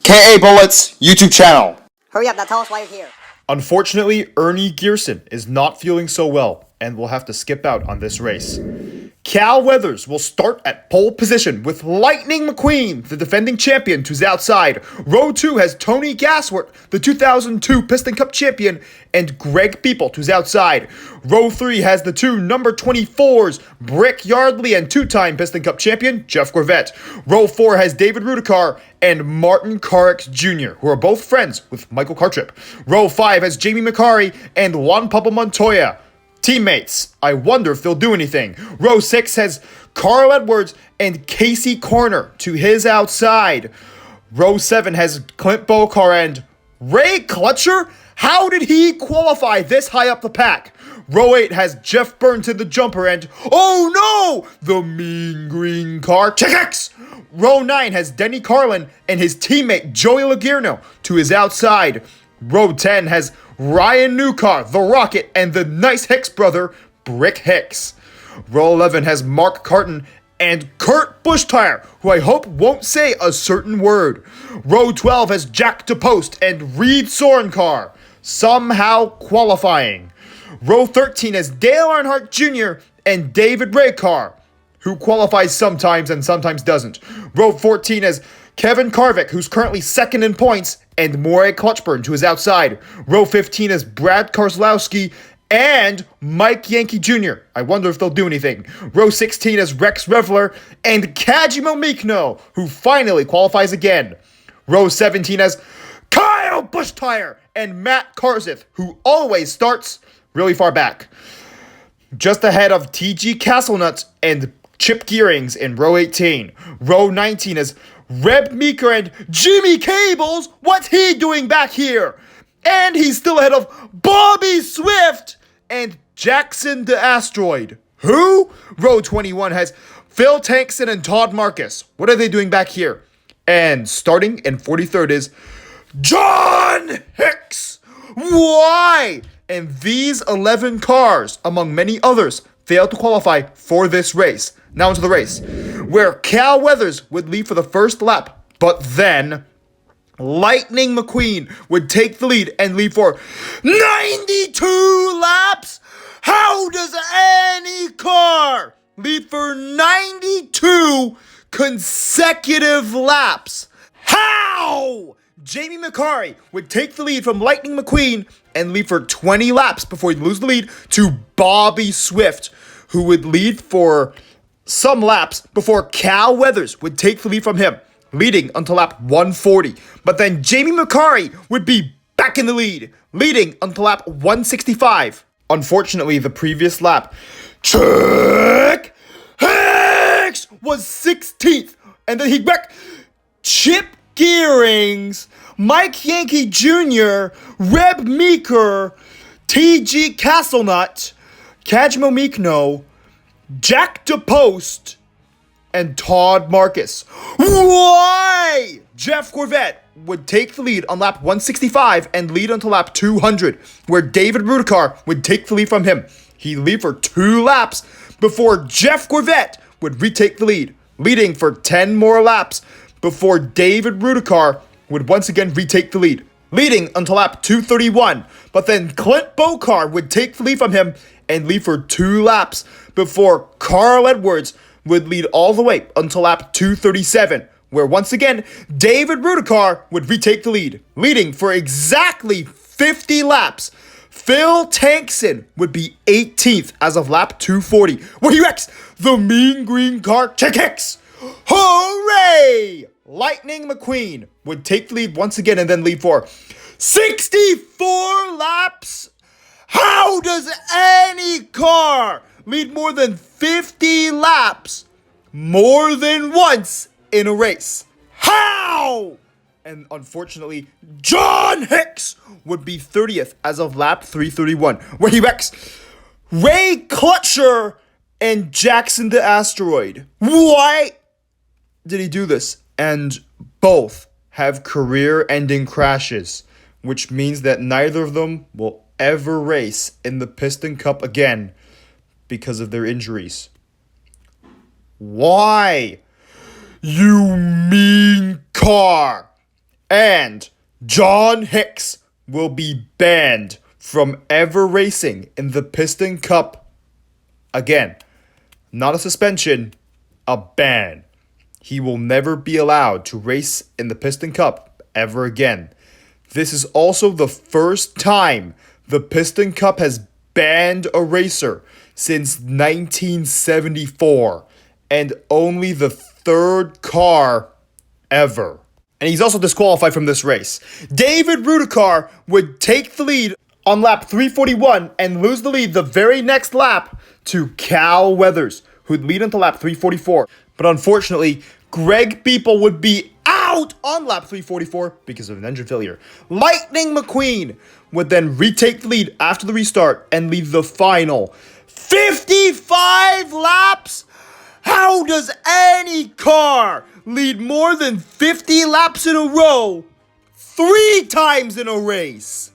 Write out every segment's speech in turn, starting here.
KA Bullets YouTube channel. Hurry up, now tell us why you're here. Unfortunately, Ernie Gearson is not feeling so well and will have to skip out on this race. Cal Weathers will start at pole position with Lightning McQueen, the defending champion, who's outside. Row 2 has Tony Gasworth, the 2002 Piston Cup champion, and Greg People, who's outside. Row 3 has the two number 24s, Brick Yardley and two-time Piston Cup champion, Jeff Gorvette. Row 4 has David Rudikar and Martin Carrix Jr., who are both friends with Michael Cartrip. Row 5 has Jamie McCarry and Juan Pablo Montoya. Teammates, I wonder if they'll do anything. Row 6 has Carl Edwards and Casey Corner to his outside. Row 7 has Clint Bokar and Ray Clutcher? How did he qualify this high up the pack? Row 8 has Jeff Burns in the jumper and, oh no, the mean green car, Chick-X! Row 9 has Denny Carlin and his teammate Joey Lagirno to his outside. Row 10 has Ryan Newcar, the Rocket, and the nice Hicks brother, Brick Hicks. Row 11 has Mark Carton and Kurt Bushtire, who I hope won't say a certain word. Row 12 has Jack DePost and Reed Sorenkar, somehow qualifying. Row 13 has Dale Earnhardt Jr. and David Raycar, who qualifies sometimes and sometimes doesn't. Row 14 has Kevin Karvik, who's currently second in points, and Moray Clutchburn to his outside. Row 15 is Brad Karslowski and Mike Yankee Jr. I wonder if they'll do anything. Row 16 is Rex Revler and Kajimo Mikno, who finally qualifies again. Row 17 has Kyle Bushtire and Matt Karzith, who always starts really far back. Just ahead of TG Castlenuts and Chip Gearings in row 18. Row 19 is Reb Meeker and Jimmy Cables. What's he doing back here? And he's still ahead of Bobby Swift and Jackson the Asteroid. Who? Row 21 has Phil Tankson and Todd Marcus. What are they doing back here? And starting in 43rd is John Hicks. Why? And these 11 cars, among many others, failed to qualify for this race. Now into the race, where Cal Weathers would lead for the first lap, but then Lightning McQueen would take the lead and lead for 92 laps? How does any car lead for 92 consecutive laps? How? Jamie McCarry would take the lead from Lightning McQueen and lead for 20 laps before he'd lose the lead to Bobby Swift, who would lead for some laps before Cal Weathers would take the lead from him, leading until lap 140. But then Jamie McCarry would be back in the lead, leading until lap 165. Unfortunately, the previous lap, Chick Hicks was 16th, and then he back Chip Gearings, Mike Yankee Jr., Reb Meeker, TG Castlenut, Kajimo Mikno, Jack DePost, and Todd Marcus. Why? Jeff Gorvette would take the lead on lap 165 and lead until lap 200, where David Rudikar would take the lead from him. He'd lead for 2 laps before Jeff Gorvette would retake the lead, leading for 10 more laps before David Rudikar would once again retake the lead, leading until lap 231. But then Clint Bokar would take the lead from him and lead for 2 laps before Carl Edwards would lead all the way until lap 237, where once again, David Rudikar would retake the lead, leading for exactly 50 laps. Phil Tankson would be 18th as of lap 240, where he wrecks the mean green car, Chick-X. Hooray! Lightning McQueen would take the lead once again and then lead for 64 laps. How does any car lead more than 50 laps more than once in a race? How? And unfortunately, John Hicks would be 30th as of lap 331, where he wrecks Ray Clutcher and Jackson the Asteroid. Why did he do this? And both have career-ending crashes, which means that neither of them will ever race in the Piston Cup again because of their injuries. Why? You mean car! And John Hicks will be banned from ever racing in the Piston Cup again. Not a suspension, a ban. He will never be allowed to race in the Piston Cup ever again. This is also the first time the Piston Cup has banned a racer since 1974, and only the third car ever. And he's also disqualified from this race. David Rudikar would take the lead on lap 341 and lose the lead the very next lap to Cal Weathers, who'd lead until lap 344. But unfortunately, Greg Beeple would be out on lap 344 because of an engine failure. Lightning McQueen would then retake the lead after the restart and lead the final 55 laps. How does any car lead more than 50 laps in a row 3 times in a race?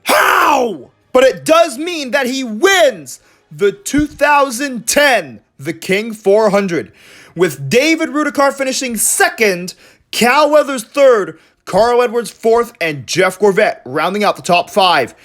How? But it does mean that he wins the 2010 The King 400, with David Rudikar finishing second, Cal Weathers third, Carl Edwards fourth, and Jeff Gorvette rounding out the top 5.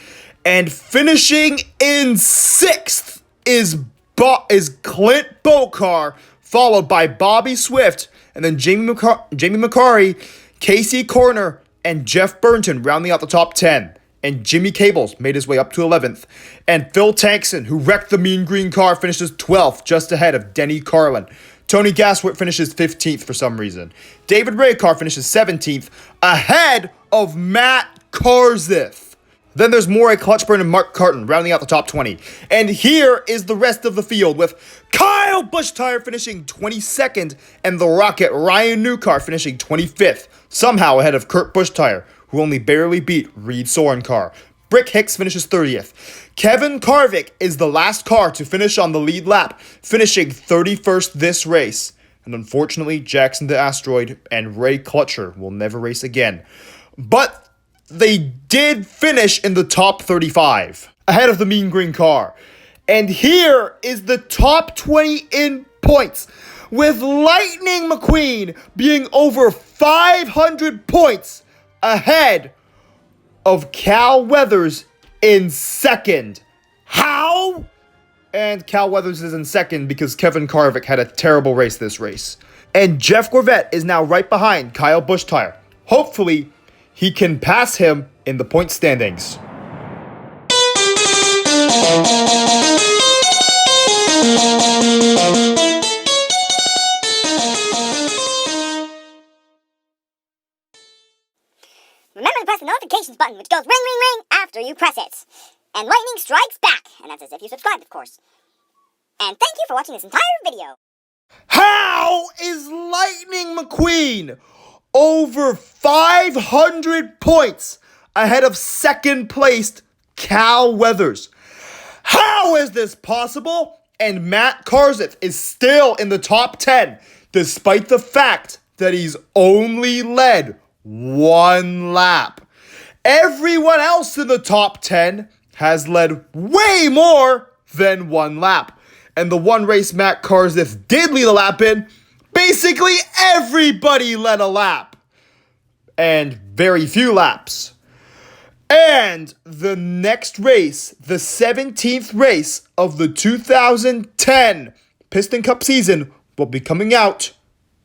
And finishing in sixth is Clint Bokar, followed by Bobby Swift, and then Jamie McCarry, Casey Corner, and Jeff Burnton rounding out the top 10. And Jimmy Cables made his way up to 11th. And Phil Tankson, who wrecked the Mean Green car, finishes 12th, just ahead of Denny Carlin. Tony Gaswit finishes 15th for some reason. David Raycar finishes 17th, ahead of Matt Karzith. Then there's Morey Clutchburn and Mark Carton rounding out the top 20. And here is the rest of the field, with Kyle Busch-Tire finishing 22nd and the Rocket Ryan Newcar finishing 25th, somehow ahead of Kurt Busch-Tire, who only barely beat Reed Sorencar. Brick Hicks finishes 30th. Kevin Karvik is the last car to finish on the lead lap, finishing 31st this race. And unfortunately, Jackson the Asteroid and Ray Clutcher will never race again. But they did finish in the top 35, ahead of the Mean Green car. And here is the top 20 in points, with Lightning McQueen being over 500 points ahead of Cal Weathers in second. How? And Cal Weathers is in second because Kevin Karvik had a terrible race this race. And Jeff Gorvette is now right behind Kyle Busch-Tire. Hopefully, he can pass him in the point standings. Remember to press the notifications button, which goes ring, ring, ring after you press it. And lightning strikes back, and that's as if you subscribed, of course. And thank you for watching this entire video. How is Lightning McQueen over 500 points ahead of second-placed Cal Weathers? How is this possible? And Matt Karzith is still in the top 10, despite the fact that he's only led 1 lap. Everyone else in the top 10 has led way more than 1 lap. And the one race Matt Karzith did lead a lap in, basically everybody led a lap. And very few laps. And the next race, the 17th race of the 2010 Piston Cup season, will be coming out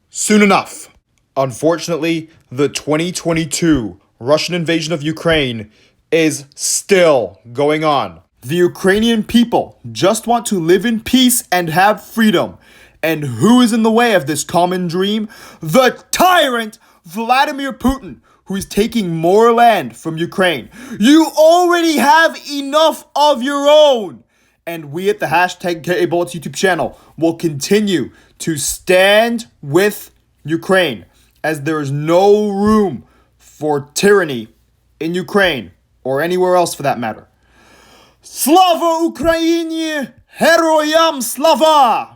soon enough. Unfortunately, the 2022 Russian invasion of Ukraine is still going on. The Ukrainian people just want to live in peace and have freedom. And who is in the way of this common dream? The tyrant Vladimir Putin, who is taking more land from Ukraine. You already have enough of your own. And we at the hashtag KABullets YouTube channel will continue to stand with Ukraine, as there is no room for tyranny in Ukraine or anywhere else for that matter. Slava Ukraini! Heroyam slava!